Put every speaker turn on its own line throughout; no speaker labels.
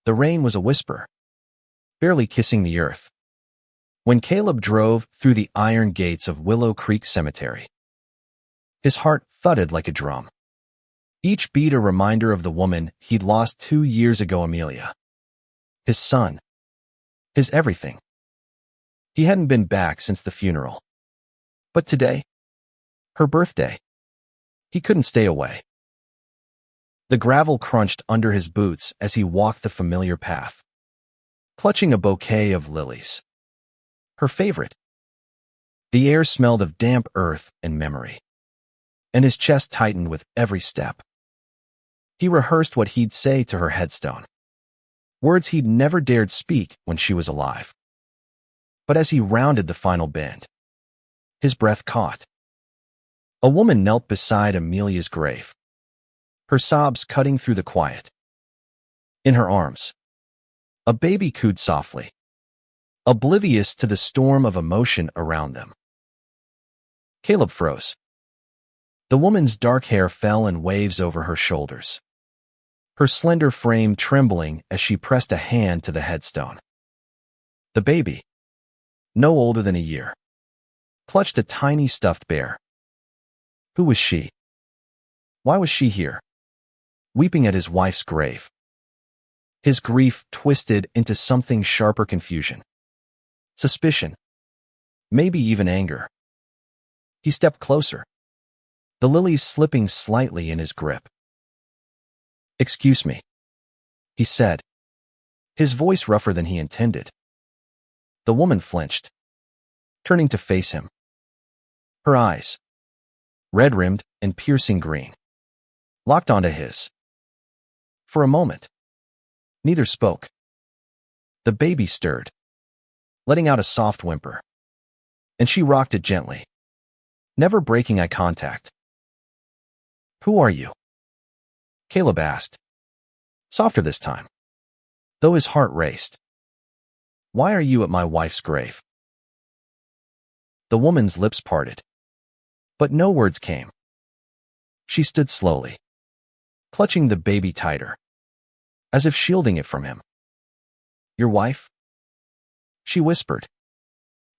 The rain was a whisper, barely kissing the earth. When Caleb drove through the iron gates of Willow Creek Cemetery, his heart thudded like a drum. Each beat a reminder of the woman he'd lost 2 years ago, Amelia. His son. His everything. He hadn't been back since the funeral. But today, her birthday, he couldn't stay away. The gravel crunched under his boots as he walked the familiar path, clutching a bouquet of lilies. Her favorite. The air smelled of damp earth and memory, and his chest tightened with every step. He rehearsed what he'd say to her headstone, words he'd never dared speak when she was alive. But as he rounded the final bend, his breath caught. A woman knelt beside Amelia's grave, her sobs cutting through the quiet. In her arms, a baby cooed softly, oblivious to the storm of emotion around them. Caleb froze. The woman's dark hair fell in waves over her shoulders, her slender frame trembling as she pressed a hand to the headstone. The baby, no older than a year, clutched a tiny stuffed bear. Who was she? Why was she here, weeping at his wife's grave? His grief twisted into something sharper: confusion, suspicion, maybe even anger. He stepped closer, the lilies slipping slightly in his grip. "Excuse me," he said, his voice rougher than he intended. The woman flinched, turning to face him. Her eyes, red-rimmed and piercing green, locked onto his. For a moment, neither spoke. The baby stirred, letting out a soft whimper, and she rocked it gently, never breaking eye contact. "Who are you?" Caleb asked, softer this time, though his heart raced. "Why are you at my wife's grave?" The woman's lips parted, but no words came. She stood slowly, clutching the baby tighter, as if shielding it from him. "Your wife?" she whispered,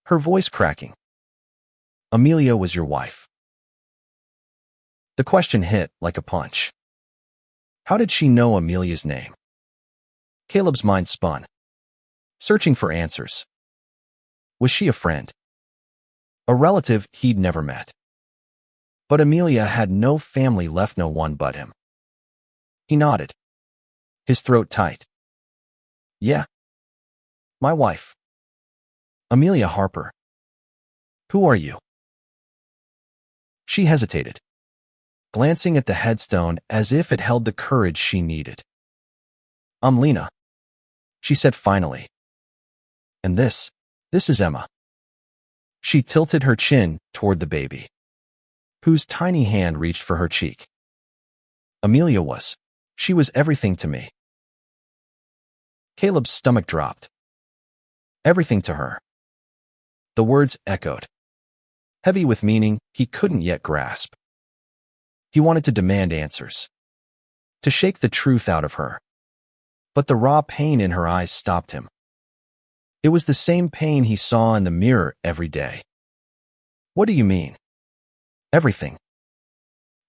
her voice cracking. "Amelia was your wife." The question hit like a punch. How did she know Amelia's name? Caleb's mind spun, searching for answers. Was she a friend? A relative he'd never met? But Amelia had no family left, no one but him. He nodded, his throat tight. "Yeah. My wife. Amelia Harper." "Who are you?" She hesitated, glancing at the headstone as if it held the courage she needed. "I'm Lena," she said finally. "And this is Emma." She tilted her chin toward the baby, whose tiny hand reached for her cheek. "Amelia she was everything to me." Caleb's stomach dropped. Everything to her. The words echoed, heavy with meaning he couldn't yet grasp. He wanted to demand answers, to shake the truth out of her. But the raw pain in her eyes stopped him. It was the same pain he saw in the mirror every day. "What do you mean?" "Everything,"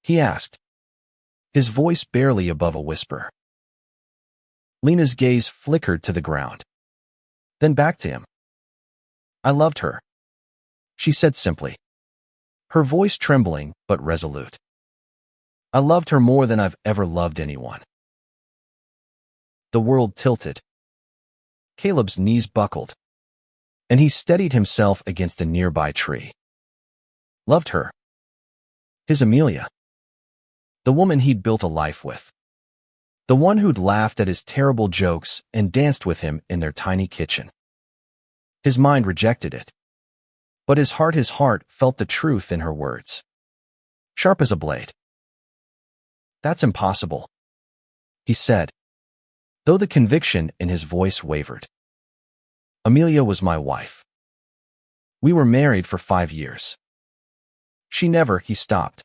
he asked, his voice barely above a whisper. Lena's gaze flickered to the ground, then back to him. "I loved her," she said simply, her voice trembling but resolute. "I loved her more than I've ever loved anyone." The world tilted. Caleb's knees buckled, and he steadied himself against a nearby tree. Loved her. His Amelia. The woman he'd built a life with. The one who'd laughed at his terrible jokes and danced with him in their tiny kitchen. His mind rejected it, but his heart felt the truth in her words, sharp as a blade. "That's impossible," he said, though the conviction in his voice wavered. "Amelia was my wife. We were married for 5 years. She never," he stopped,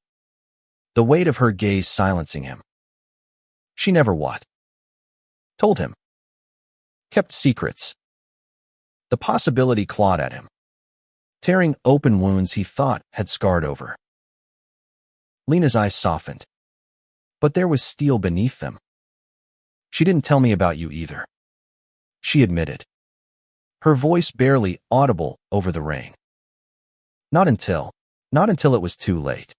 the weight of her gaze silencing him. "She never what?" "Told him. kept secrets. The possibility clawed at him, tearing open wounds he thought had scarred over. Lena's eyes softened, but there was steel beneath them. She didn't tell me about you either, she admitted, her voice barely audible over the rain. Not until it was too late.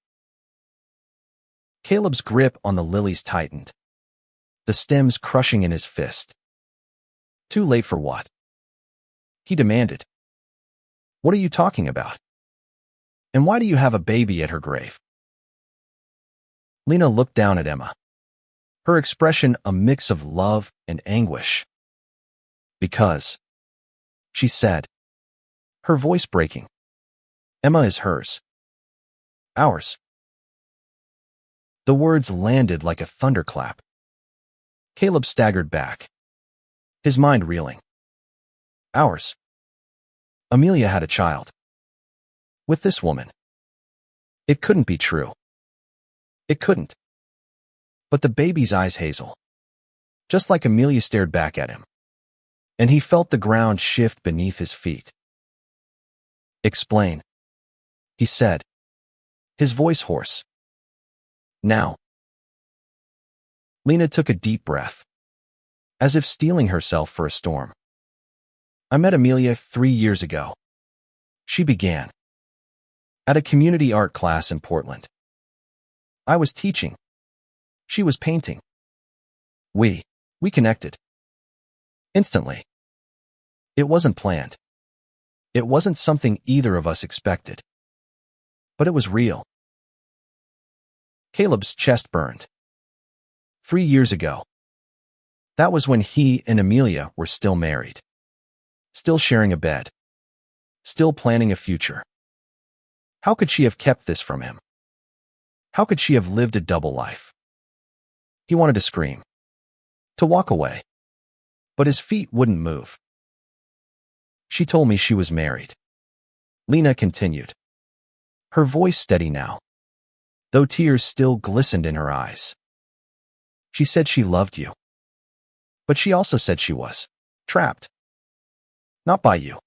Caleb's grip on the lilies tightened, the stems crushing in his fist. Too late for what? He demanded. What are you talking about? And why do you have a baby at her grave? Lena looked down at Emma, her expression a mix of love and anguish. Because, she said, her voice breaking. Emma is hers. Ours. The words landed like a thunderclap. Caleb staggered back, his mind reeling. Ours. Amelia had a child. With this woman. It couldn't be true. It couldn't. But the baby's eyes hazel, just like Amelia stared back at him, and he felt the ground shift beneath his feet. Explain, he said, his voice hoarse. Now. Lena took a deep breath, as if steeling herself for a storm. I met Amelia 3 years ago, she began, at a community art class in Portland. I was teaching. She was painting. We connected. Instantly. It wasn't planned. It wasn't something either of us expected. But it was real. Caleb's chest burned. 3 years ago. That was when he and Amelia were still married. Still sharing a bed. Still planning a future. How could she have kept this from him? How could she have lived a double life? He wanted to scream, to walk away, but his feet wouldn't move. She told me she was married. Lena continued, her voice steady now, though tears still glistened in her eyes. She said she loved you, but she also said she was trapped. Not by you,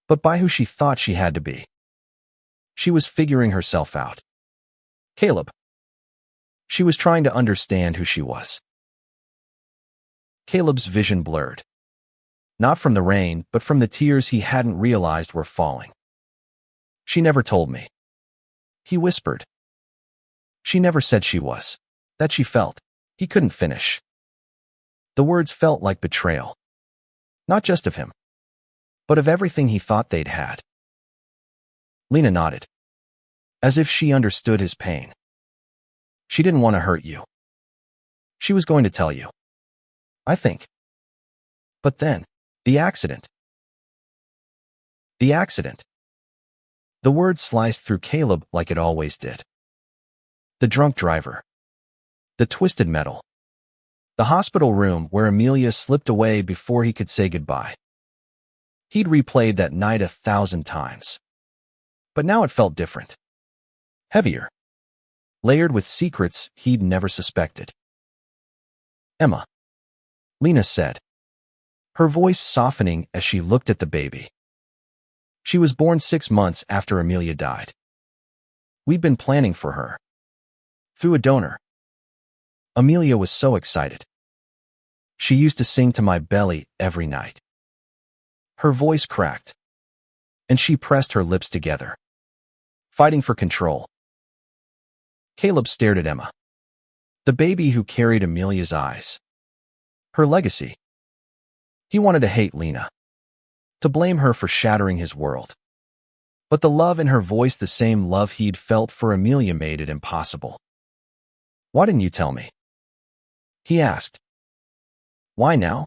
but by who she thought she had to be. She was figuring herself out. Caleb. She was trying to understand who she was. Caleb's vision blurred. Not from the rain, but from the tears he hadn't realized were falling. She never told me. He whispered. She never said she was. That she felt. He couldn't finish. The words felt like betrayal. Not just of him, but of everything he thought they'd had. Lena nodded, as if she understood his pain. She didn't want to hurt you. She was going to tell you. I think. But then, the accident. The accident. The word sliced through Caleb like it always did. The drunk driver. The twisted metal. The hospital room where Amelia slipped away before he could say goodbye. He'd replayed that night 1,000 times. But now it felt different. Heavier. Layered with secrets he'd never suspected. Emma. Lena said, her voice softening as she looked at the baby. She was born 6 months after Amelia died. We'd been planning for her. Through a donor. Amelia was so excited. She used to sing to my belly every night. Her voice cracked, and she pressed her lips together, fighting for control. Caleb stared at Emma, the baby who carried Amelia's eyes. Her legacy. He wanted to hate Lena, to blame her for shattering his world. But the love in her voice, the same love he'd felt for Amelia, made it impossible. Why didn't you tell me? He asked. Why now?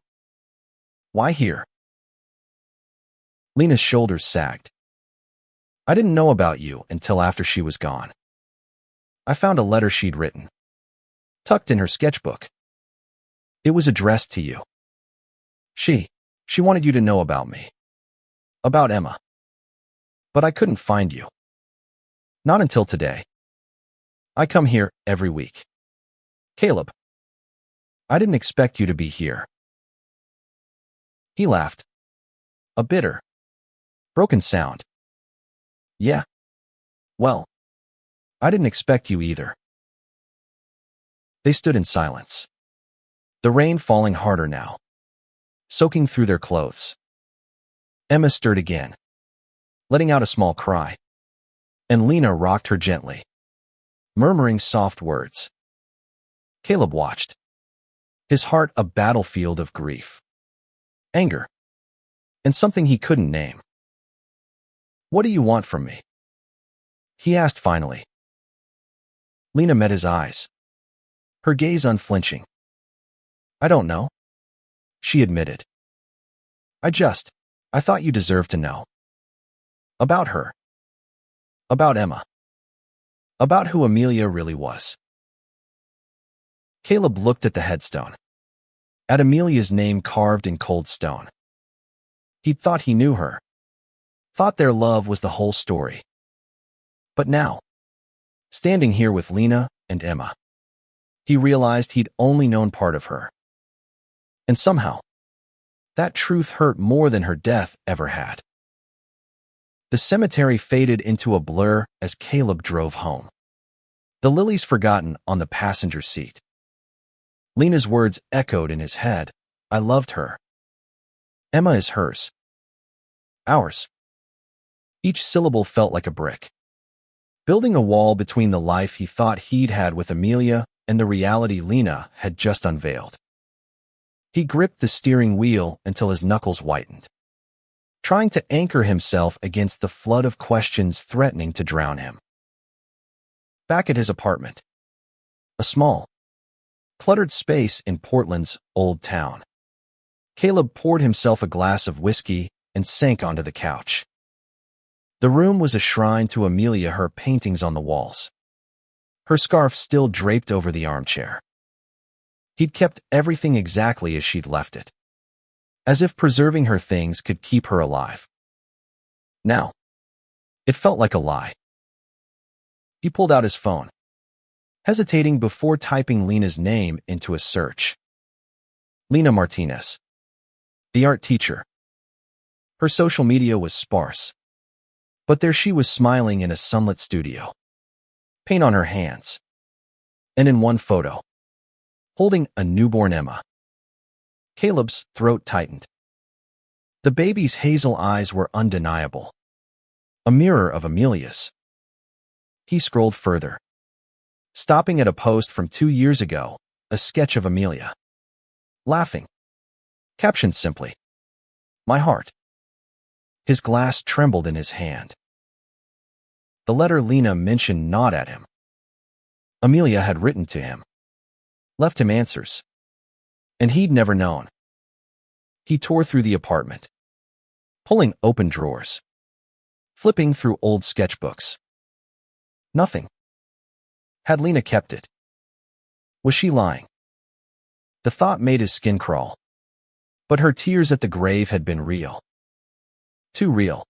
Why here? Lena's shoulders sagged. I didn't know about you until after she was gone. I found a letter she'd written, tucked in her sketchbook. It was addressed to you. She wanted you to know about me. About Emma. But I couldn't find you. Not until today. I come here every week. Caleb. I didn't expect you to be here. He laughed. A bitter, broken sound. Yeah. Well, I didn't expect you either. They stood in silence. The rain falling harder now, soaking through their clothes. Emma stirred again, letting out a small cry, and Lena rocked her gently, murmuring soft words. Caleb watched, his heart a battlefield of grief, anger, and something he couldn't name. What do you want from me? He asked finally. Lena met his eyes, her gaze unflinching. I don't know, she admitted. I thought you deserved to know. About her. About Emma. About who Amelia really was. Caleb looked at the headstone, at Amelia's name carved in cold stone. He'd thought he knew her, thought their love was the whole story. But now, standing here with Lena and Emma, he realized he'd only known part of her. And somehow, that truth hurt more than her death ever had. The cemetery faded into a blur as Caleb drove home, the lilies forgotten on the passenger seat. Lena's words echoed in his head. I loved her. Emma is hers. Ours. Each syllable felt like a brick, building a wall between the life he thought he'd had with Amelia and the reality Lena had just unveiled. He gripped the steering wheel until his knuckles whitened, trying to anchor himself against the flood of questions threatening to drown him. Back at his apartment, a small, cluttered space in Portland's Old Town, Caleb poured himself a glass of whiskey and sank onto the couch. The room was a shrine to Amelia, her paintings on the walls, her scarf still draped over the armchair. He'd kept everything exactly as she'd left it, as if preserving her things could keep her alive. Now, it felt like a lie. He pulled out his phone, hesitating before typing Lena's name into a search. Lena Martinez, the art teacher. Her social media was sparse, but there she was smiling in a sunlit studio, paint on her hands, and in one photo, holding a newborn Emma. Caleb's throat tightened. The baby's hazel eyes were undeniable, a mirror of Amelia's. He scrolled further, stopping at a post from 2 years ago, a sketch of Amelia, laughing, captioned simply, "My heart." His glass trembled in his hand. The letter Lena mentioned gnawed at him. Amelia had written to him, left him answers, and he'd never known. He tore through the apartment, pulling open drawers, flipping through old sketchbooks. Nothing. Had Lena kept it? Was she lying? The thought made his skin crawl. But her tears at the grave had been real. Too real.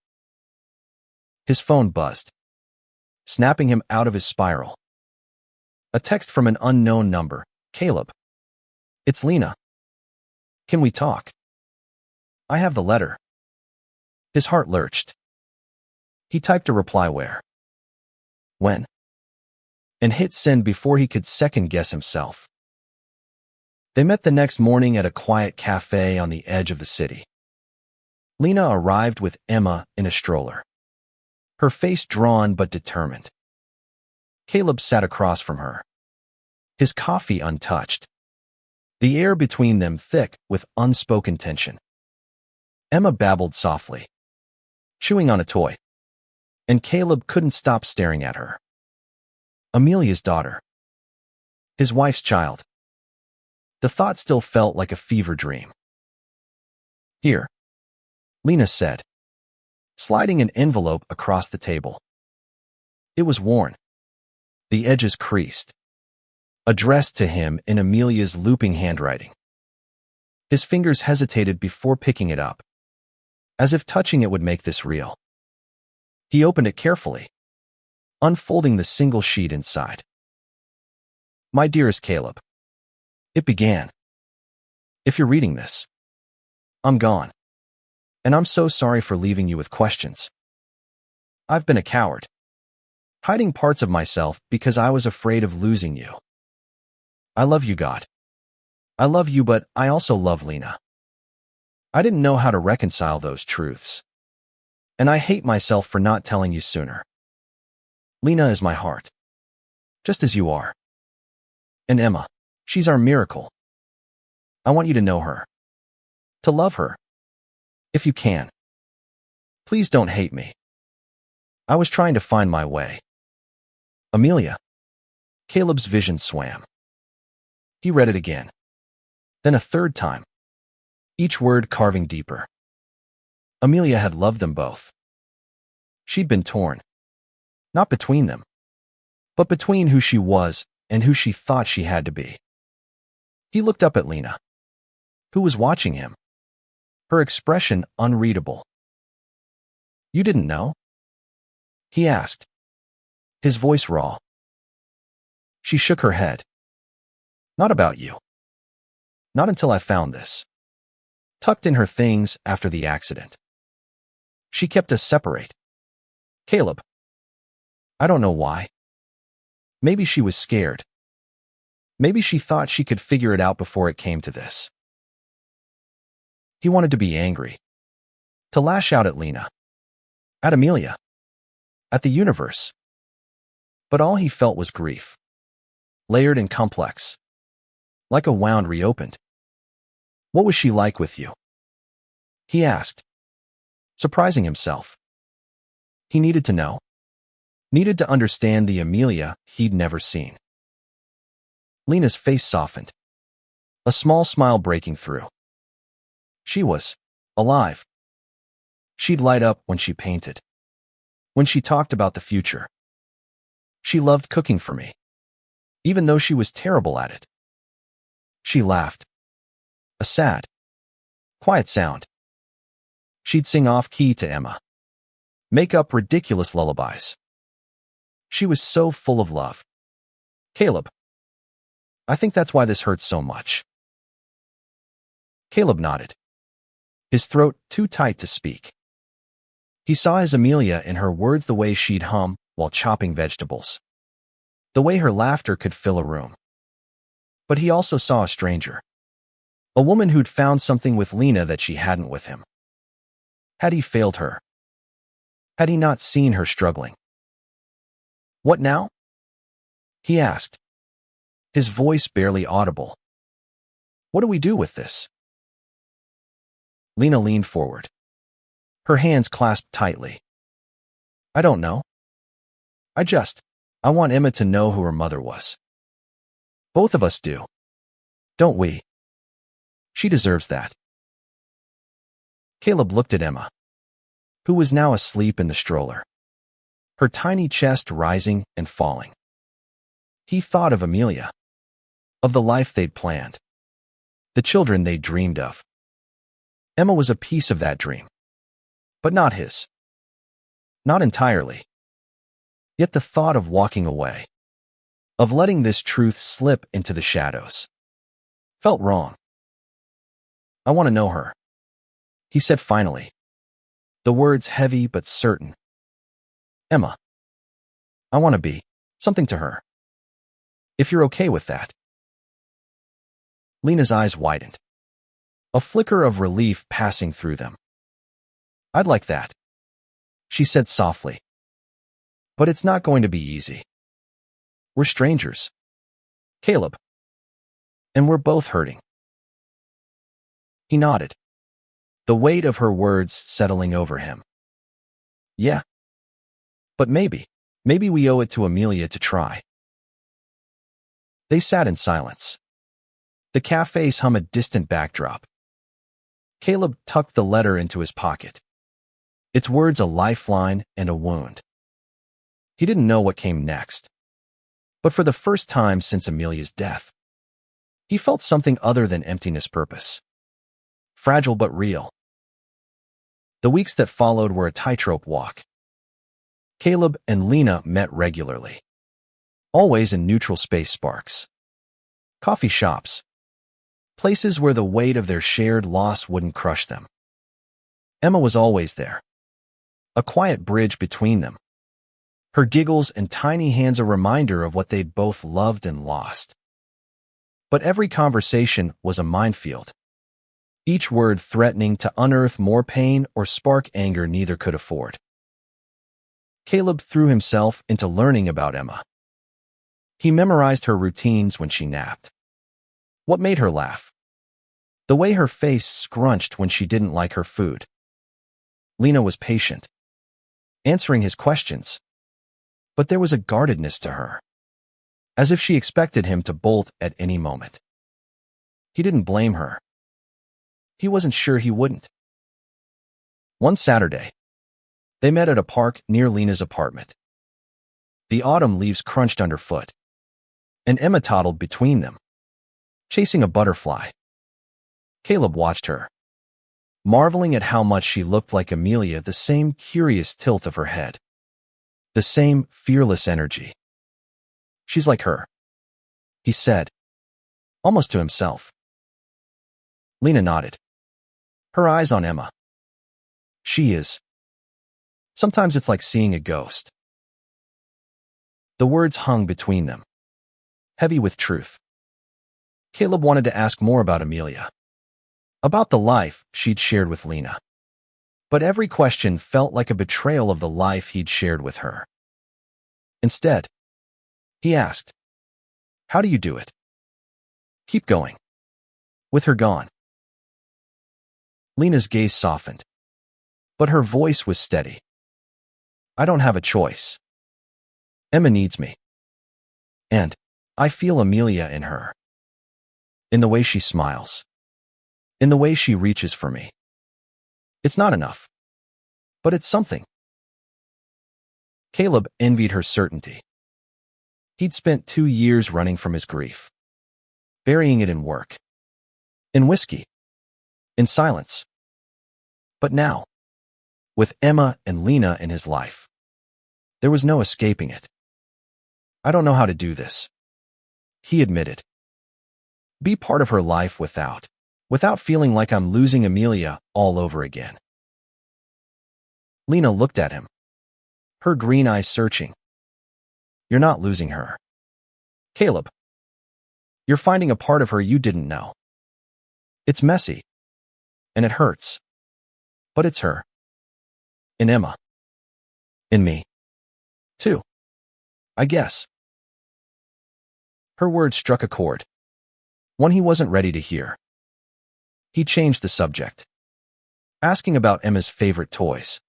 His phone buzzed, snapping him out of his spiral. A text from an unknown number. Caleb. It's Lena. Can we talk? I have the letter. His heart lurched. He typed a reply when, and hit send before he could second-guess himself. They met the next morning at a quiet cafe on the edge of the city. Lena arrived with Emma in a stroller, her face drawn but determined. Caleb sat across from her, his coffee untouched, the air between them thick with unspoken tension. Emma babbled softly, chewing on a toy, and Caleb couldn't stop staring at her. Amelia's daughter. His wife's child. The thought still felt like a fever dream. Here, Lena said, sliding an envelope across the table. It was worn, the edges creased, addressed to him in Amelia's looping handwriting. His fingers hesitated before picking it up, as if touching it would make this real. He opened it carefully, unfolding the single sheet inside. My dearest Caleb, it began. If you're reading this, I'm gone. And I'm so sorry for leaving you with questions. I've been a coward, hiding parts of myself because I was afraid of losing you. I love you, God. I love you, but I also love Lena. I didn't know how to reconcile those truths. And I hate myself for not telling you sooner. Lena is my heart, just as you are. And Emma, she's our miracle. I want you to know her, to love her, if you can. Please don't hate me. I was trying to find my way. Amelia. Caleb's vision swam. He read it again, then a third time, each word carving deeper. Amelia had loved them both. She'd been torn, not between them, but between who she was and who she thought she had to be. He looked up at Lena, who was watching him, her expression unreadable. You didn't know? He asked, his voice raw. She shook her head. Not about you. Not until I found this, tucked in her things after the accident. She kept us separate. Caleb. I don't know why. Maybe she was scared. Maybe she thought she could figure it out before it came to this. He wanted to be angry, to lash out at Lena, at Amelia, at the universe. But all he felt was grief, layered and complex, like a wound reopened. What was she like with you? He asked, surprising himself. He needed to know, needed to understand the Amelia he'd never seen. Lena's face softened, a small smile breaking through. She was alive. She'd light up when she painted, when she talked about the future. She loved cooking for me, even though she was terrible at it. She laughed, a sad, quiet sound. She'd sing off-key to Emma, make up ridiculous lullabies. She was so full of love. Caleb. I think that's why this hurts so much. Caleb nodded, his throat too tight to speak. He saw his Amelia in her words, the way she'd hum while chopping vegetables, the way her laughter could fill a room. But he also saw a stranger, a woman who'd found something with Lena that she hadn't with him. Had he failed her? Had he not seen her struggling? What now? He asked, his voice barely audible. What do we do with this? Lena leaned forward, her hands clasped tightly. I don't know. I want Emma to know who her mother was. Both of us do, don't we? She deserves that. Caleb looked at Emma, who was now asleep in the stroller, her tiny chest rising and falling. He thought of Amelia, of the life they'd planned, the children they'd dreamed of. Emma was a piece of that dream, but not his. Not entirely. Yet the thought of walking away, of letting this truth slip into the shadows, felt wrong. I want to know her, he said finally, the words heavy but certain. Emma. I want to be something to her, if you're okay with that. Lena's eyes widened, a flicker of relief passing through them. I'd like that, she said softly. But it's not going to be easy. We're strangers, Caleb, and we're both hurting. He nodded, the weight of her words settling over him. Yeah. But maybe we owe it to Amelia to try. They sat in silence, the cafes hum a distant backdrop. Caleb tucked the letter into his pocket, its words a lifeline and a wound. He didn't know what came next, but for the first time since Amelia's death, he felt something other than emptiness purpose. Fragile but real. The weeks that followed were a tightrope walk. Caleb and Lena met regularly, always in neutral space sparks. Coffee shops, places where the weight of their shared loss wouldn't crush them. Emma was always there, a quiet bridge between them, her giggles and tiny hands a reminder of what they'd both loved and lost. But every conversation was a minefield, each word threatening to unearth more pain or spark anger neither could afford. Caleb threw himself into learning about Emma. He memorized her routines when she napped, what made her laugh, the way her face scrunched when she didn't like her food. Lena was patient, answering his questions, but there was a guardedness to her, as if she expected him to bolt at any moment. He didn't blame her. He wasn't sure he wouldn't. One Saturday, they met at a park near Lena's apartment. The autumn leaves crunched underfoot, and Emma toddled between them, chasing a butterfly. Caleb watched her, marveling at how much she looked like Amelia, the same curious tilt of her head, the same fearless energy. "She's like her," he said, almost to himself. Lena nodded, her eyes on Emma. "She is. Sometimes it's like seeing a ghost." The words hung between them, heavy with truth. Caleb wanted to ask more about Amelia, about the life she'd shared with Lena. But every question felt like a betrayal of the life he'd shared with her. Instead, he asked, "How do you do it? Keep going, with her gone?" Lena's gaze softened, but her voice was steady. "I don't have a choice. Emma needs me. And I feel Amelia in her. In the way she smiles. In the way she reaches for me. It's not enough, but it's something." Caleb envied her certainty. He'd spent 2 years running from his grief, burying it in work, in whiskey, in silence. But now, with Emma and Lena in his life, there was no escaping it. "I don't know how to do this," he admitted. "Be part of her life without feeling like I'm losing Amelia all over again." Lena looked at him, her green eyes searching. "You're not losing her, Caleb. You're finding a part of her you didn't know. It's messy, and it hurts, but it's her. In Emma. In me. Too. I guess." Her words struck a chord, one he wasn't ready to hear. He changed the subject, asking about Emma's favorite toys.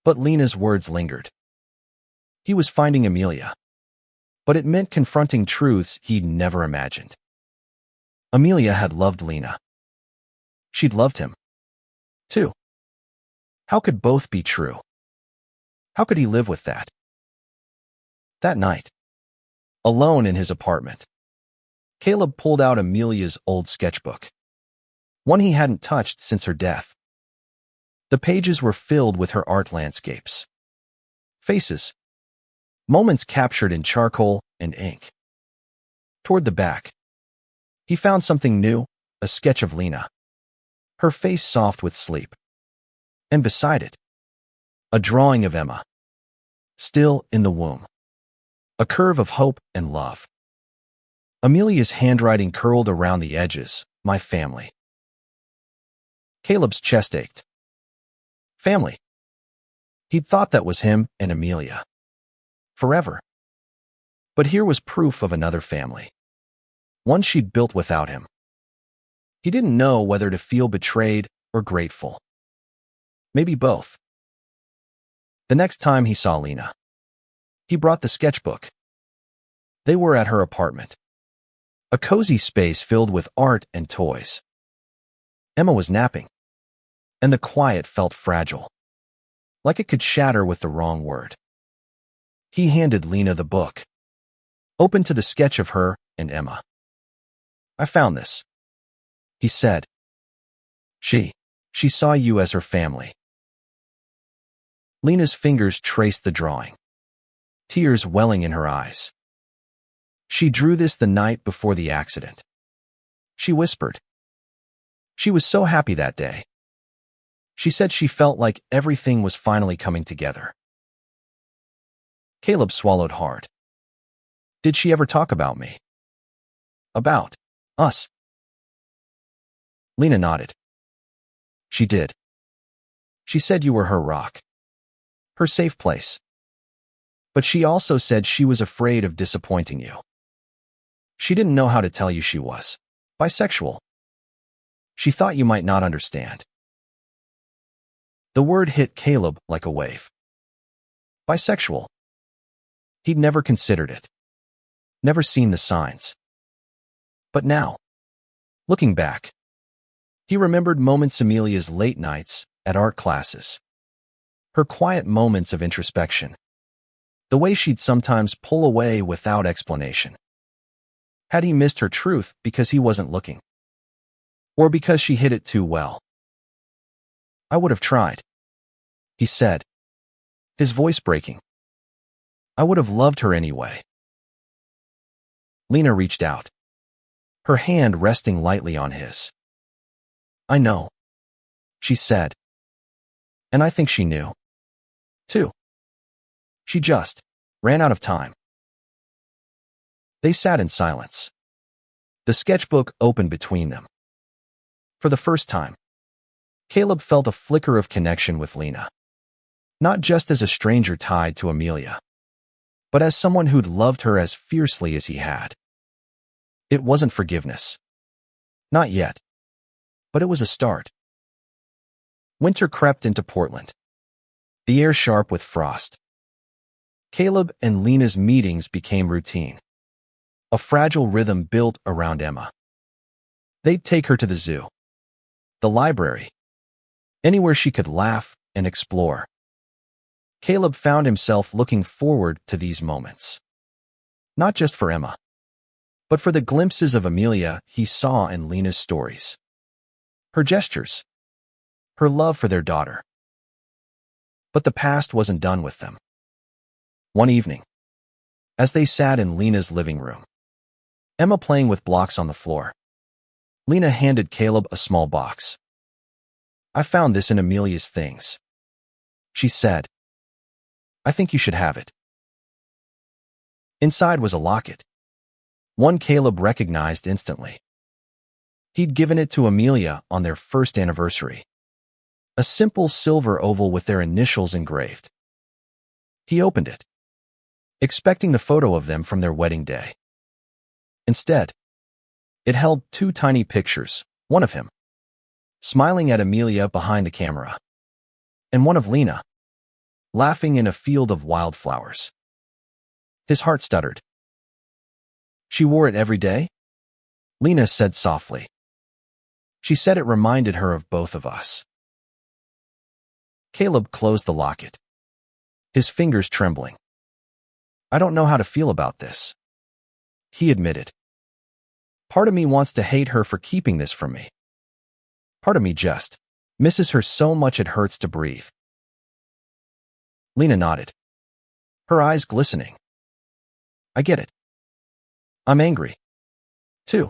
But Lena's words lingered. He was finding Amelia, but it meant confronting truths he'd never imagined. Amelia had loved Lena. She'd loved him, too. How could both be true? How could he live with that? That night, alone in his apartment, Caleb pulled out Amelia's old sketchbook, one he hadn't touched since her death. The pages were filled with her art landscapes, faces, moments captured in charcoal and ink. Toward the back, he found something new, a sketch of Lena, her face soft with sleep. And beside it, a drawing of Emma, still in the womb, a curve of hope and love. Amelia's handwriting curled around the edges, "My family." Caleb's chest ached. Family. He'd thought that was him and Amelia. Forever. But here was proof of another family, one she'd built without him. He didn't know whether to feel betrayed or grateful. Maybe both. The next time he saw Lena, he brought the sketchbook. They were at her apartment, a cozy space filled with art and toys. Emma was napping, and the quiet felt fragile, like it could shatter with the wrong word. He handed Lena the book, open to the sketch of her and Emma. "I found this," he said. She saw you as her family." Lena's fingers traced the drawing, tears welling in her eyes. "She drew this the night before the accident," she whispered. "She was so happy that day. She said she felt like everything was finally coming together. Caleb swallowed hard. Did she ever talk about me? About us? Lena nodded. She did. She said you were her rock. Her safe place. But she also said she was afraid of disappointing you. She didn't know how to tell you she was bisexual. She thought you might not understand. The word hit Caleb like a wave. Bisexual. He'd never considered it. Never seen the signs. But now, looking back, he remembered moments Amelia's late nights at art classes. Her quiet moments of introspection. The way she'd sometimes pull away without explanation. Had he missed her truth because he wasn't looking? Or because she hid it too well? I would have tried, he said, his voice breaking. I would have loved her anyway. Lena reached out, her hand resting lightly on his. I know, she said. And I think she knew, too. She just ran out of time. They sat in silence. The sketchbook opened between them. For the first time, Caleb felt a flicker of connection with Lena. Not just as a stranger tied to Amelia, but as someone who'd loved her as fiercely as he had. It wasn't forgiveness. Not yet. But it was a start. Winter crept into Portland, the air sharp with frost. Caleb and Lena's meetings became routine. A fragile rhythm built around Emma. They'd take her to the zoo, the library, anywhere she could laugh and explore. Caleb found himself looking forward to these moments. Not just for Emma, but for the glimpses of Amelia he saw in Lena's stories. Her gestures, her love for their daughter. But the past wasn't done with them. One evening, as they sat in Lena's living room, Emma playing with blocks on the floor, Lena handed Caleb a small box. I found this in Amelia's things, she said. I think you should have it. Inside was a locket. One Caleb recognized instantly. He'd given it to Amelia on their first anniversary. A simple silver oval with their initials engraved. He opened it, expecting the photo of them from their wedding day. Instead, it held two tiny pictures, one of him, smiling at Amelia behind the camera, and one of Lena, laughing in a field of wildflowers. His heart stuttered. She wore it every day? Lena said softly. She said it reminded her of both of us. Caleb closed the locket, his fingers trembling. I don't know how to feel about this, he admitted. Part of me wants to hate her for keeping this from me. Part of me just misses her so much it hurts to breathe. Lena nodded, her eyes glistening. I get it. I'm angry, too.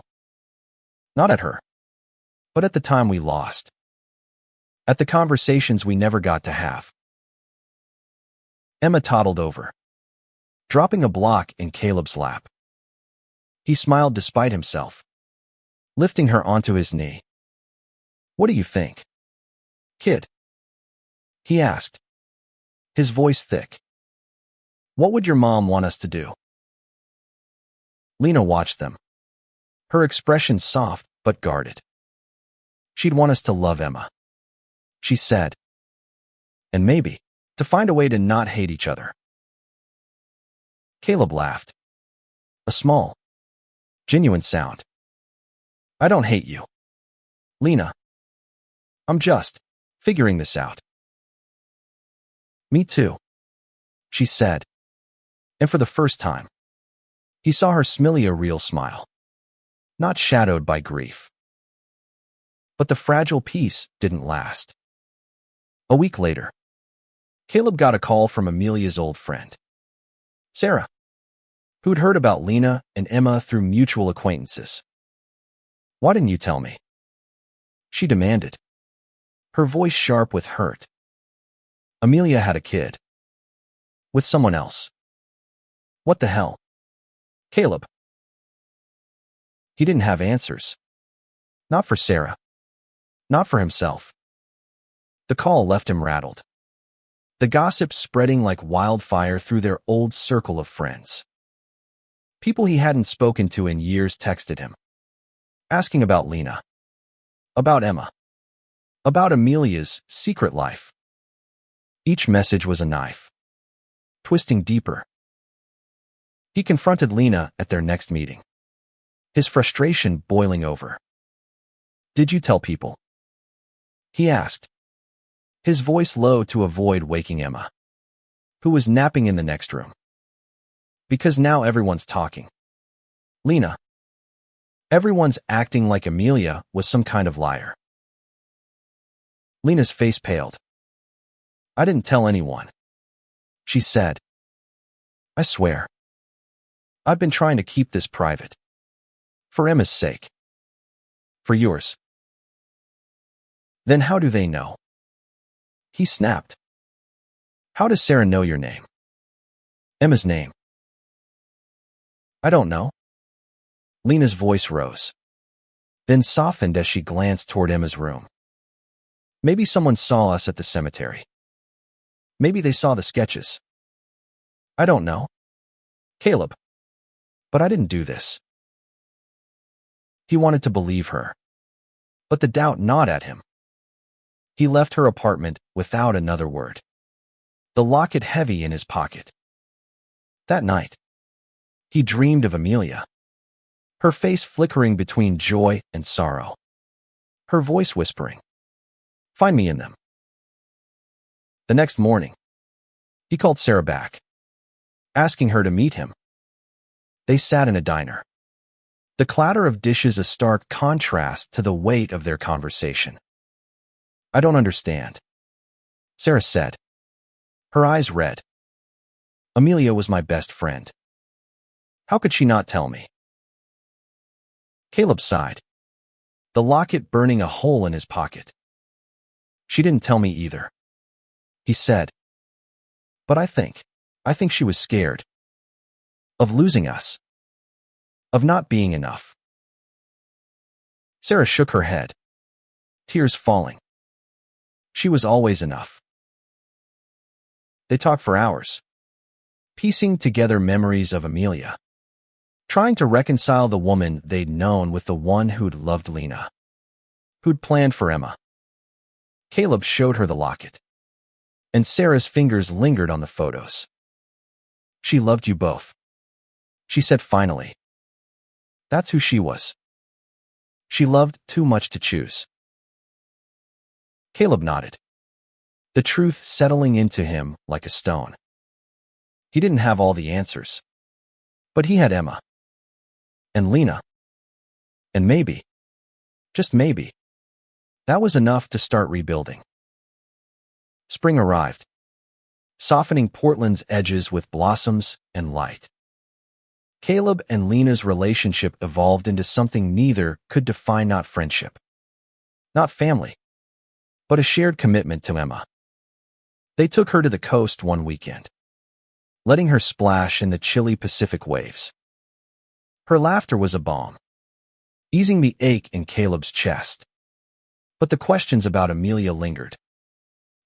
Not at her, but at the time we lost. At the conversations we never got to have. Emma toddled over, dropping a block in Caleb's lap. He smiled despite himself, lifting her onto his knee. What do you think, kid? He asked, his voice thick. What would your mom want us to do? Lena watched them, her expression soft but guarded. She'd want us to love Emma, she said. And maybe to find a way to not hate each other. Caleb laughed. A small, genuine sound. I don't hate you, Lena. I'm just figuring this out. Me too, she said. And for the first time, he saw her smile a real smile, not shadowed by grief. But the fragile peace didn't last. A week later, Caleb got a call from Amelia's old friend, Sarah, who'd heard about Lena and Emma through mutual acquaintances. Why didn't you tell me? She demanded. her voice sharp with hurt. Amelia had a kid. With someone else. What the hell? Caleb. He didn't have answers. Not for Sarah. Not for himself. The call left him rattled. The gossip spreading like wildfire through their old circle of friends. People he hadn't spoken to in years texted him, asking about Lena, about Emma, about Amelia's secret life. Each message was a knife, twisting deeper. He confronted Lena at their next meeting, his frustration boiling over. Did you tell people? He asked, his voice low to avoid waking Emma, who was napping in the next room. Because now everyone's talking. Lena. Everyone's acting like Amelia was some kind of liar. Lena's face paled. I didn't tell anyone, she said. I swear. I've been trying to keep this private. For Emma's sake. For yours. Then how do they know? He snapped. How does Sarah know your name? Emma's name. I don't know. Lena's voice rose, then softened as she glanced toward Emma's room. Maybe someone saw us at the cemetery. Maybe they saw the sketches. I don't know. Caleb. But I didn't do this. He wanted to believe her, but the doubt gnawed at him. He left her apartment without another word, the locket heavy in his pocket. That night, he dreamed of Amelia, her face flickering between joy and sorrow, her voice whispering, "Find me in them." The next morning, he called Sarah back, asking her to meet him. They sat in a diner, the clatter of dishes a stark contrast to the weight of their conversation. I don't understand, Sarah said, her eyes red. Amelia was my best friend. How could she not tell me? Caleb sighed, the locket burning a hole in his pocket. She didn't tell me either, he said. But I think she was scared. Of losing us. Of not being enough. Sarah shook her head, tears falling. She was always enough. They talked for hours, piecing together memories of Amelia, trying to reconcile the woman they'd known with the one who'd loved Lena, who'd planned for Emma. Caleb showed her the locket, and Sarah's fingers lingered on the photos. She loved you both, she said finally. That's who she was. She loved too much to choose. Caleb nodded, the truth settling into him like a stone. He didn't have all the answers, but he had Emma. And Lena. And maybe, just maybe, that was enough to start rebuilding. Spring arrived, softening Portland's edges with blossoms and light. Caleb and Lena's relationship evolved into something neither could define, not friendship, not family, but a shared commitment to Emma. They took her to the coast one weekend, letting her splash in the chilly Pacific waves. Her laughter was a balm, easing the ache in Caleb's chest. But the questions about Amelia lingered,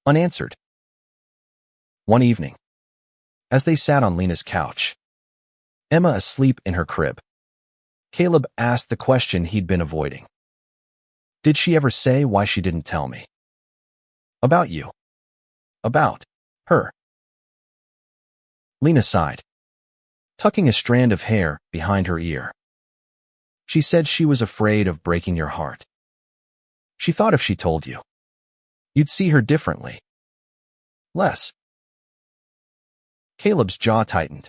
unanswered. One evening, as they sat on Lena's couch, Emma asleep in her crib, Caleb asked the question he'd been avoiding. Did she ever say why she didn't tell me? About you. About her. Lena sighed, tucking a strand of hair behind her ear. She said she was afraid of breaking your heart. She thought if she told you, you'd see her differently. Less. Caleb's jaw tightened.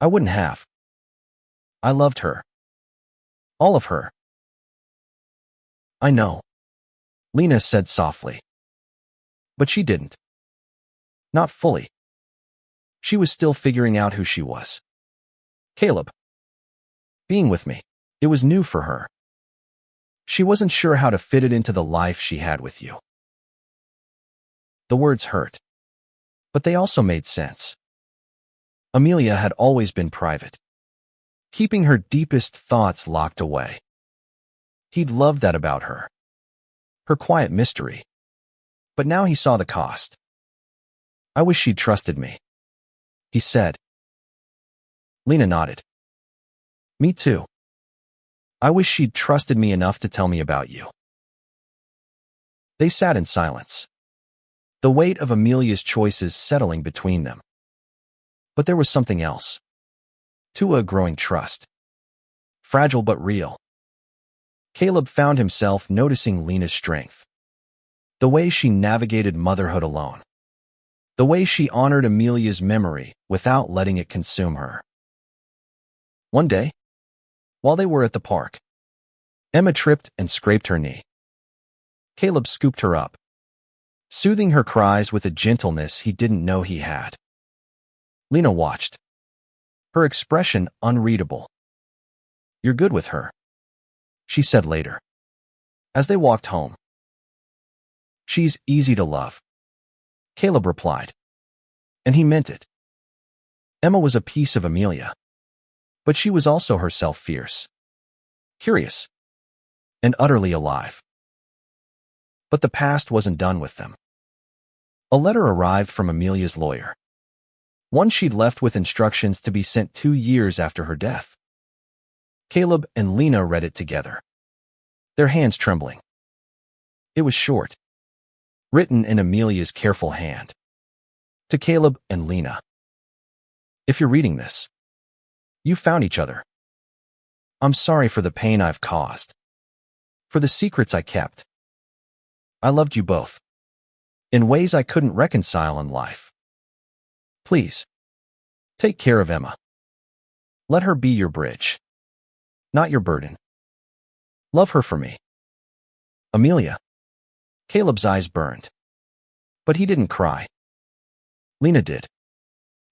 I wouldn't have. I loved her. All of her. I know, Lena said softly. But she didn't. Not fully. She was still figuring out who she was. Caleb. Being with me. It was new for her. She wasn't sure how to fit it into the life she had with you. The words hurt, but they also made sense. Amelia had always been private, keeping her deepest thoughts locked away. He'd loved that about her, her quiet mystery. But now he saw the cost. "I wish she'd trusted me," he said. Lena nodded. "Me too. I wish she'd trusted me enough to tell me about you." They sat in silence, the weight of Amelia's choices settling between them. But there was something else. To a growing trust. Fragile but real. Caleb found himself noticing Lena's strength. The way she navigated motherhood alone. The way she honored Amelia's memory without letting it consume her. One day, while they were at the park, Emma tripped and scraped her knee. Caleb scooped her up, soothing her cries with a gentleness he didn't know he had. Lena watched, her expression unreadable. "You're good with her," she said later, as they walked home. "She's easy to love," Caleb replied, and he meant it. Emma was a piece of Amelia, but she was also herself, fierce, curious, and utterly alive. But the past wasn't done with them. A letter arrived from Amelia's lawyer, one she'd left with instructions to be sent 2 years after her death. Caleb and Lena read it together, their hands trembling. It was short, written in Amelia's careful hand. To Caleb and Lena. "If you're reading this, you found each other. I'm sorry for the pain I've caused, for the secrets I kept. I loved you both, in ways I couldn't reconcile in life. Please, take care of Emma. Let her be your bridge, not your burden. Love her for me. Amelia." Caleb's eyes burned, but he didn't cry. Lena did,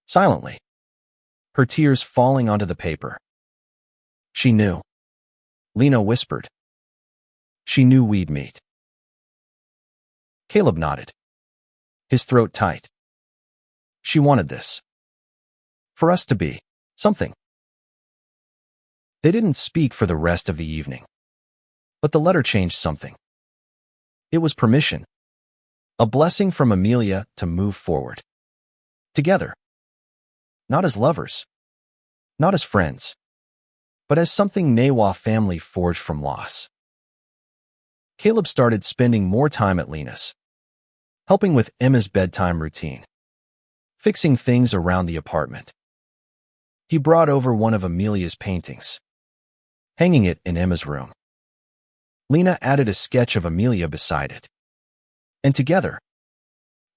silently, her tears falling onto the paper. She knew. Lena whispered. She knew we'd meet. Caleb nodded, his throat tight. She wanted this. For us to be something. They didn't speak for the rest of the evening. But the letter changed something. It was permission. A blessing from Amelia to move forward. Together. Not as lovers. Not as friends. But as something Newa family forged from loss. Caleb started spending more time at Lena's, helping with Emma's bedtime routine, fixing things around the apartment. He brought over one of Amelia's paintings, hanging it in Emma's room. Lena added a sketch of Amelia beside it. And together,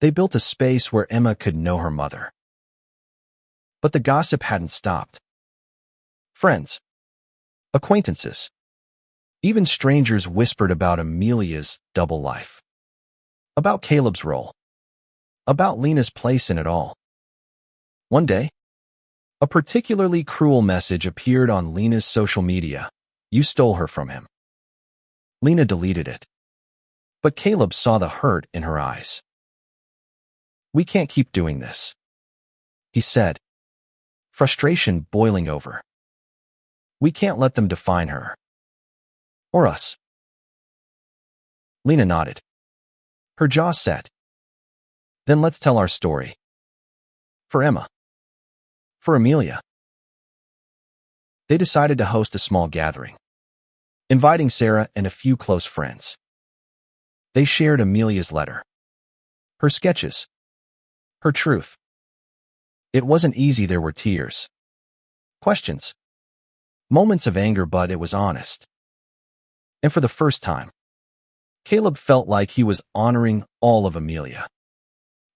they built a space where Emma could know her mother. But the gossip hadn't stopped. Friends, acquaintances, even strangers whispered about Amelia's double life. About Caleb's role. About Lena's place in it all. One day, a particularly cruel message appeared on Lena's social media. You stole her from him. Lena deleted it. But Caleb saw the hurt in her eyes. We can't keep doing this, he said, frustration boiling over. We can't let them define her. Or us. Lena nodded, her jaw set. Then let's tell our story. For Emma. For Amelia. They decided to host a small gathering, inviting Sarah and a few close friends. They shared Amelia's letter, her sketches, her truth. It wasn't easy. There were tears, questions, moments of anger, but it was honest. And for the first time, Caleb felt like he was honoring all of Amelia,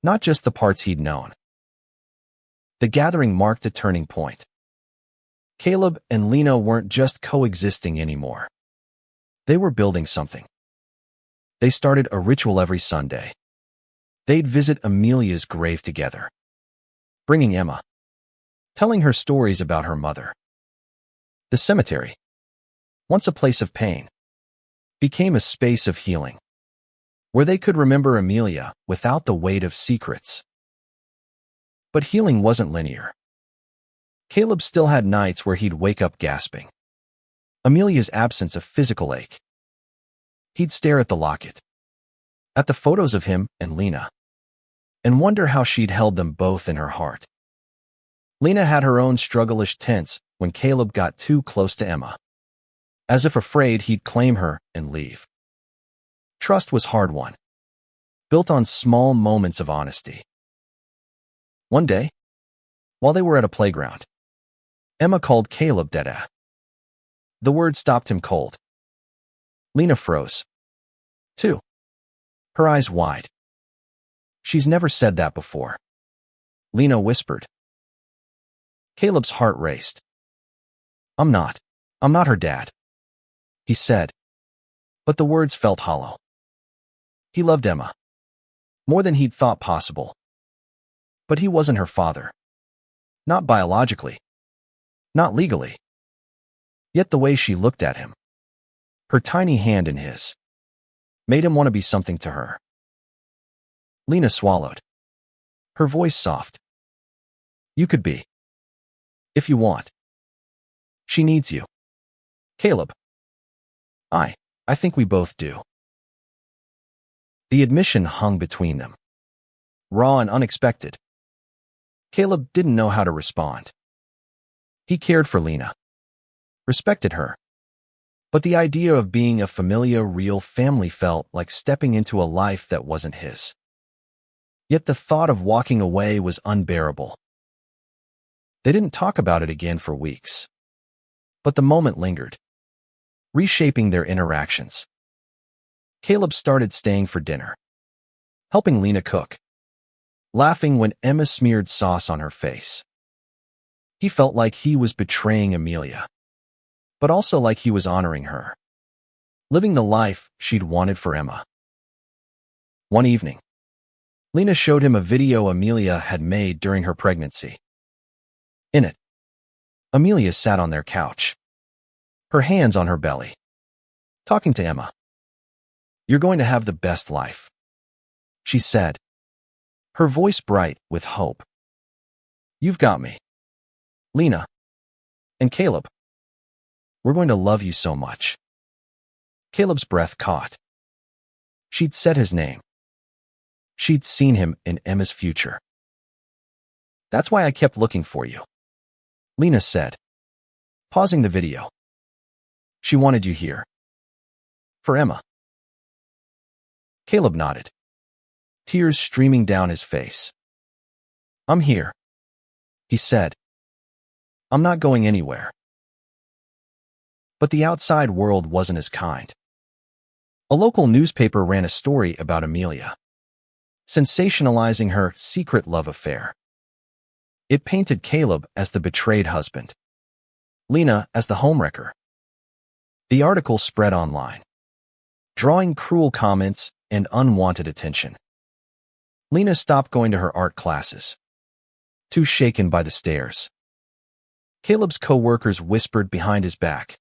not just the parts he'd known. The gathering marked a turning point. Caleb and Lena weren't just coexisting anymore. They were building something. They started a ritual every Sunday. They'd visit Amelia's grave together, bringing Emma, telling her stories about her mother. The cemetery, once a place of pain, became a space of healing. where they could remember Amelia without the weight of secrets. But healing wasn't linear. Caleb still had nights where he'd wake up gasping. Amelia's absence a physical ache. He'd stare at the locket, at the photos of him and Lena, and wonder how she'd held them both in her heart. Lena had her own struggle-ish tense when Caleb got too close to Emma, as if afraid he'd claim her and leave. Trust was hard-won, built on small moments of honesty. One day, while they were at a playground, Emma called Caleb Dada. The word stopped him cold. Lena froze, too, her eyes wide. She's never said that before. Lena whispered. Caleb's heart raced. I'm not her dad, he said, but the words felt hollow. He loved Emma, more than he'd thought possible. But he wasn't her father. Not biologically. Not legally. Yet the way she looked at him, her tiny hand in his, made him want to be something to her. Lena swallowed, her voice soft. You could be. If you want. She needs you. Caleb. I think we both do. The admission hung between them, raw and unexpected. Caleb didn't know how to respond. He cared for Lena, respected her, but the idea of being a familiar, real family felt like stepping into a life that wasn't his. Yet the thought of walking away was unbearable. They didn't talk about it again for weeks, but the moment lingered, reshaping their interactions. Caleb started staying for dinner, helping Lena cook, laughing when Emma smeared sauce on her face. He felt like he was betraying Amelia, but also like he was honoring her, living the life she'd wanted for Emma. One evening, Lena showed him a video Amelia had made during her pregnancy. In it, Amelia sat on their couch, her hands on her belly, talking to Emma. You're going to have the best life, she said, her voice bright with hope. You've got me, Lena, and Caleb. We're going to love you so much. Caleb's breath caught. She'd said his name. She'd seen him in Emma's future. That's why I kept looking for you, Lena said, pausing the video. She wanted you here. For Emma. Caleb nodded, tears streaming down his face. I'm here, he said. I'm not going anywhere. But the outside world wasn't as kind. A local newspaper ran a story about Amelia, sensationalizing her secret love affair. It painted Caleb as the betrayed husband, Lena as the homewrecker. The article spread online, drawing cruel comments and unwanted attention. Lena stopped going to her art classes, too shaken by the stares. Caleb's co-workers whispered behind his back.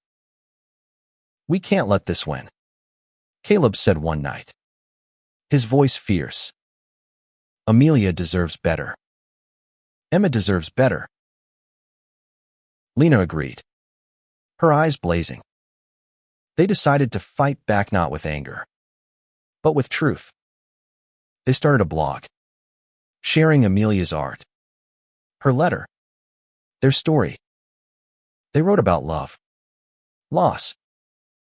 We can't let this win, Caleb said one night, his voice fierce. Amelia deserves better. Emma deserves better. Lena agreed, her eyes blazing. They decided to fight back not with anger, but with truth. They started a blog, sharing Amelia's art, her letter, their story. They wrote about love, loss,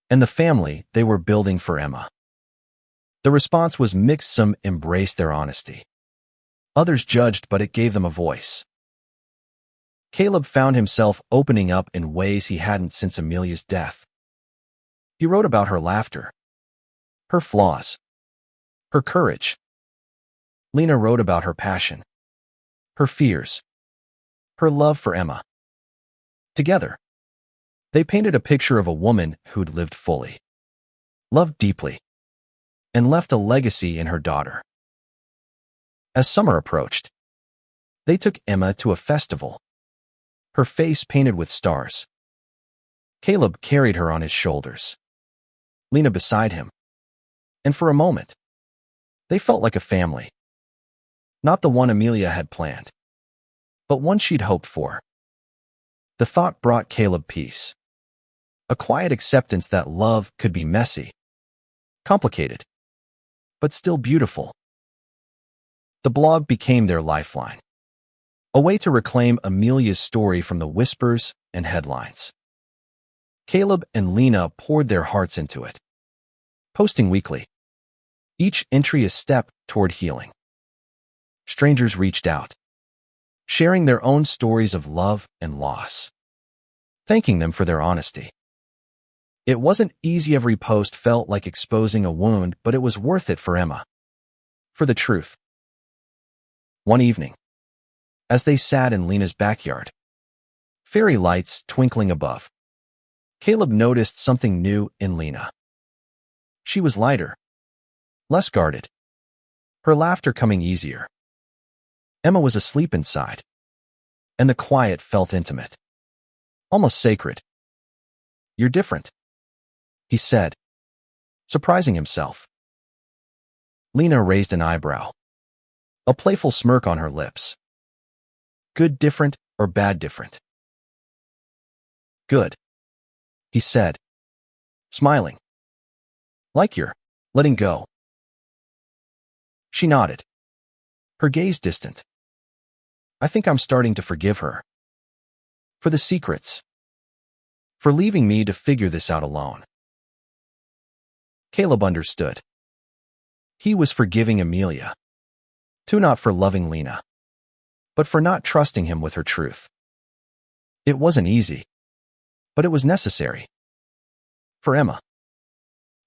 and the family they were building for Emma. The response was mixed. Some embraced their honesty. Others judged, but it gave them a voice. Caleb found himself opening up in ways he hadn't since Amelia's death. He wrote about her laughter, her flaws, her courage. Lena wrote about her passion, her fears, her love for Emma. Together, they painted a picture of a woman who'd lived fully, loved deeply, and left a legacy in her daughter. As summer approached, they took Emma to a festival, her face painted with stars. Caleb carried her on his shoulders, Lena beside him, and for a moment, They felt like a family. Not the one Amelia had planned, but one she'd hoped for. The thought brought Caleb peace. A quiet acceptance that love could be messy, complicated, but still beautiful. The blog became their lifeline, a way to reclaim Amelia's story from the whispers and headlines. Caleb and Lena poured their hearts into it, posting weekly, each entry a step toward healing. Strangers reached out, sharing their own stories of love and loss, thanking them for their honesty. It wasn't easy. Every post felt like exposing a wound, but it was worth it for Emma. For the truth. One evening, as they sat in Lena's backyard, fairy lights twinkling above, Caleb noticed something new in Lena. She was lighter, less guarded, her laughter coming easier. Emma was asleep inside, and the quiet felt intimate, almost sacred. "You're different," he said, surprising himself. Lena raised an eyebrow, a playful smirk on her lips. "Good different or bad different?" "Good," he said, smiling. "Like you're letting go." She nodded, her gaze distant. "I think I'm starting to forgive her. For the secrets. For leaving me to figure this out alone." Caleb understood. He was forgiving Amelia, too, not for loving Lena, but for not trusting him with her truth. It wasn't easy, but it was necessary. For Emma.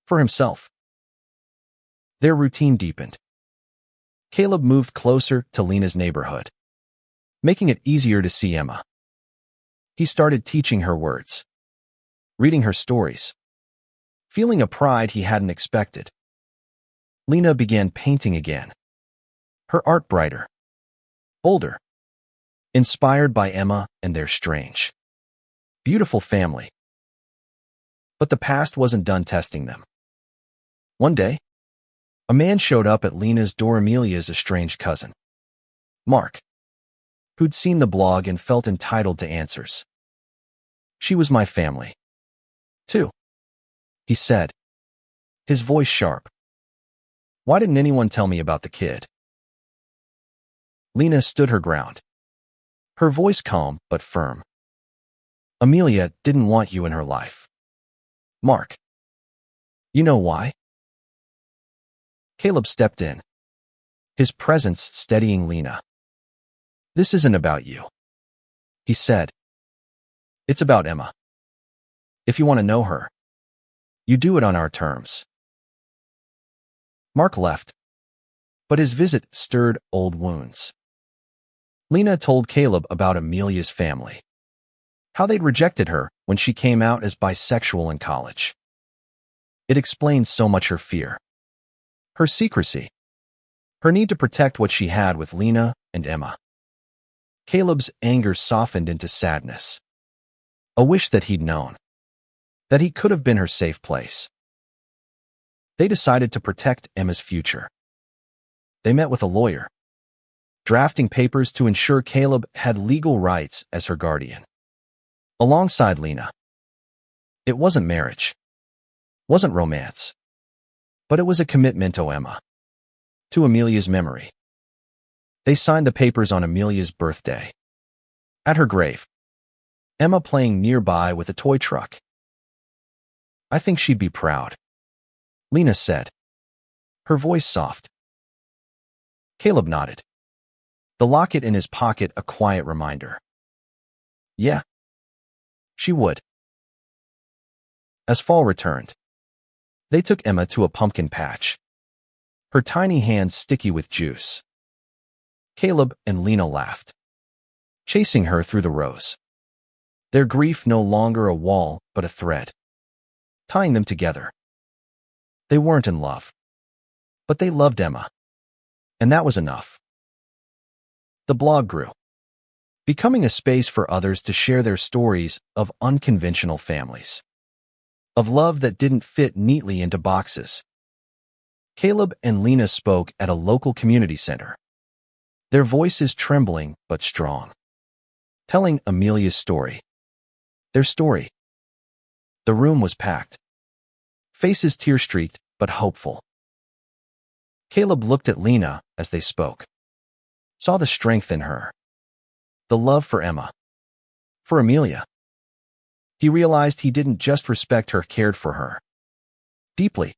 For himself. Their routine deepened. Caleb moved closer to Lena's neighborhood, making it easier to see Emma. He started teaching her words, reading her stories, feeling a pride he hadn't expected. Lena began painting again, her art brighter, bolder, inspired by Emma and their strange, beautiful family. But the past wasn't done testing them. One day, a man showed up at Lena's door, Amelia's estranged cousin, Mark, who'd seen the blog and felt entitled to answers. "She was my family, too," he said, his voice sharp. "Why didn't anyone tell me about the kid?" Lena stood her ground, her voice calm but firm. "Amelia didn't want you in her life, Mark. You know why?" Caleb stepped in, his presence steadying Lena. "This isn't about you," he said. "It's about Emma. If you want to know her, you do it on our terms." Mark left, but his visit stirred old wounds. Lena told Caleb about Amelia's family, how they'd rejected her when she came out as bisexual in college. It explained so much: her fear, her secrecy, her need to protect what she had with Lena and Emma. Caleb's anger softened into sadness, a wish that he'd known, that he could have been her safe place. They decided to protect Emma's future. They met with a lawyer, drafting papers to ensure Caleb had legal rights as her guardian, alongside Lena. It wasn't marriage, wasn't romance, but it was a commitment to Emma, to Amelia's memory. They signed the papers on Amelia's birthday, at her grave, Emma playing nearby with a toy truck. "I think she'd be proud," Lena said, her voice soft. Caleb nodded, the locket in his pocket a quiet reminder. Yeah, she would. As fall returned, they took Emma to a pumpkin patch, her tiny hands sticky with juice. Caleb and Lena laughed, chasing her through the rows, their grief no longer a wall but a thread, tying them together. They weren't in love, but they loved Emma, and that was enough. The blog grew, becoming a space for others to share their stories of unconventional families, of love that didn't fit neatly into boxes. Caleb and Lena spoke at a local community center, their voices trembling but strong, telling Amelia's story. Their story. The room was packed, faces tear-streaked but hopeful. Caleb looked at Lena as they spoke, saw the strength in her, the love for Emma, for Amelia. He realized he didn't just respect her, cared for her deeply,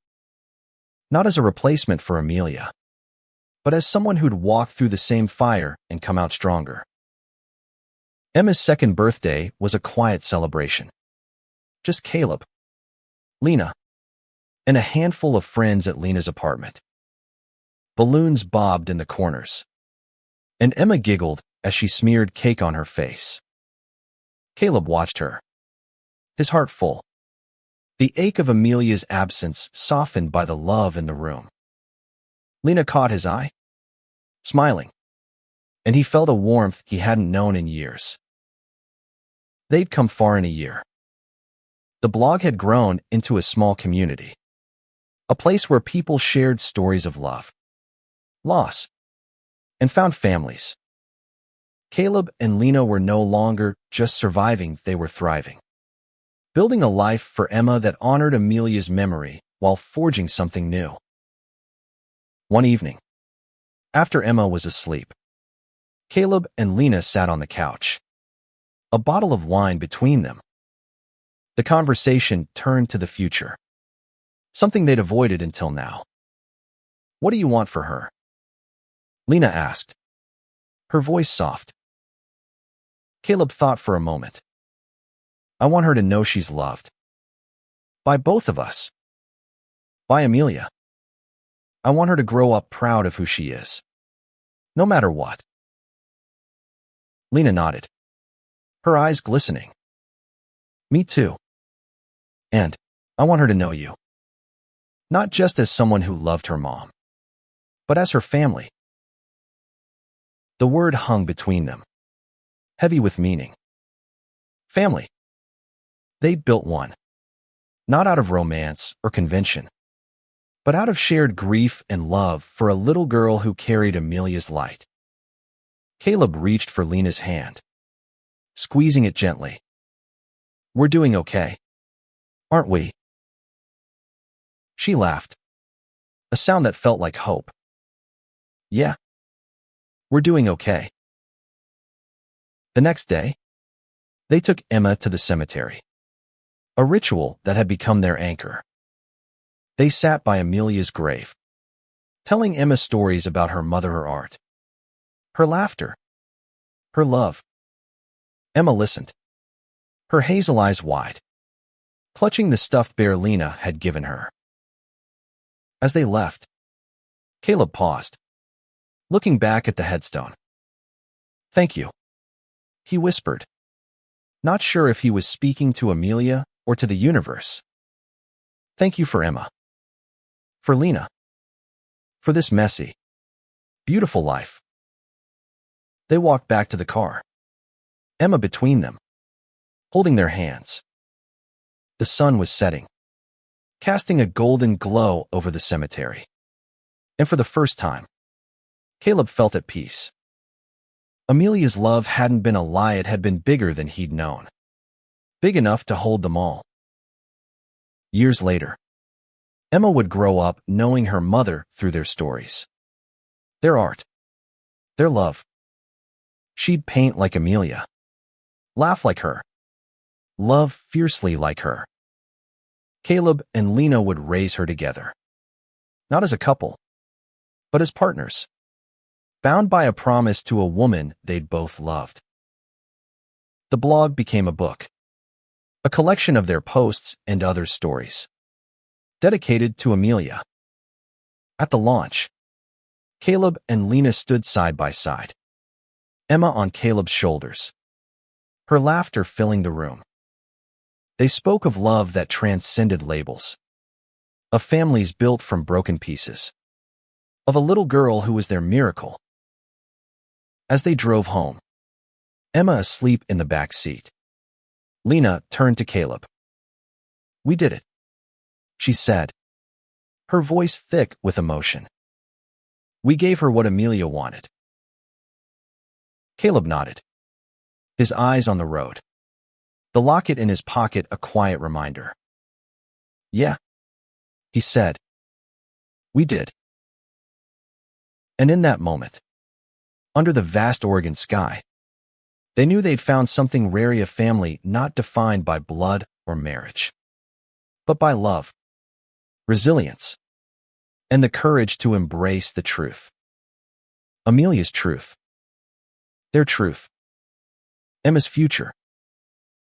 not as a replacement for Amelia, but as someone who'd walked through the same fire and come out stronger. Emma's second birthday was a quiet celebration. Just Caleb, Lena, and a handful of friends at Lena's apartment. Balloons bobbed in the corners, and Emma giggled as she smeared cake on her face. Caleb watched her, his heart full. The ache of Amelia's absence softened by the love in the room. Lena caught his eye, smiling, and he felt a warmth he hadn't known in years. They'd come far in a year. The blog had grown into a small community, a place where people shared stories of love, loss, and found families. Caleb and Lena were no longer just surviving, they were thriving, building a life for Emma that honored Amelia's memory while forging something new. One evening, after Emma was asleep, Caleb and Lena sat on the couch, a bottle of wine between them. The conversation turned to the future, something they'd avoided until now. "What do you want for her?" Lena asked, her voice soft. Caleb thought for a moment. "I want her to know she's loved. By both of us. By Amelia. I want her to grow up proud of who she is, no matter what." Lena nodded, her eyes glistening. "Me too. And I want her to know you. Not just as someone who loved her mom, but as her family." The word hung between them, heavy with meaning. Family. They'd built one, not out of romance or convention, but out of shared grief and love for a little girl who carried Amelia's light. Caleb reached for Lena's hand, squeezing it gently. "We're doing okay, aren't we?" She laughed, a sound that felt like hope. "Yeah, we're doing okay." The next day, they took Emma to the cemetery, a ritual that had become their anchor. They sat by Amelia's grave, telling Emma stories about her mother, her art, her laughter, her love. Emma listened, her hazel eyes wide, clutching the stuffed bear Lena had given her. As they left, Caleb paused, looking back at the headstone. "Thank you," he whispered, not sure if he was speaking to Amelia or to the universe. "Thank you for Emma. For Lena. For this messy, beautiful life." They walked back to the car, Emma between them, holding their hands. The sun was setting, casting a golden glow over the cemetery. And for the first time, Caleb felt at peace. Amelia's love hadn't been a lie, it had been bigger than he'd known. Big enough to hold them all. Years later, Emma would grow up knowing her mother through their stories, their art, their love. She'd paint like Amelia, laugh like her, love fiercely like her. Caleb and Lena would raise her together, not as a couple, but as partners, bound by a promise to a woman they'd both loved. The blog became a book, a collection of their posts and other stories, dedicated to Amelia. At the launch, Caleb and Lena stood side by side, Emma on Caleb's shoulders, her laughter filling the room. They spoke of love that transcended labels, of families built from broken pieces, of a little girl who was their miracle. As they drove home, Emma asleep in the back seat, Lena turned to Caleb. "We did it," she said, her voice thick with emotion. We gave her what Amelia wanted. Caleb nodded, his eyes on the road, the locket in his pocket a quiet reminder. Yeah, he said. We did. And in that moment, under the vast Oregon sky, they knew they'd found something rare, a family not defined by blood or marriage, but by love, resilience, and the courage to embrace the truth. Amelia's truth. Their truth. Emma's future.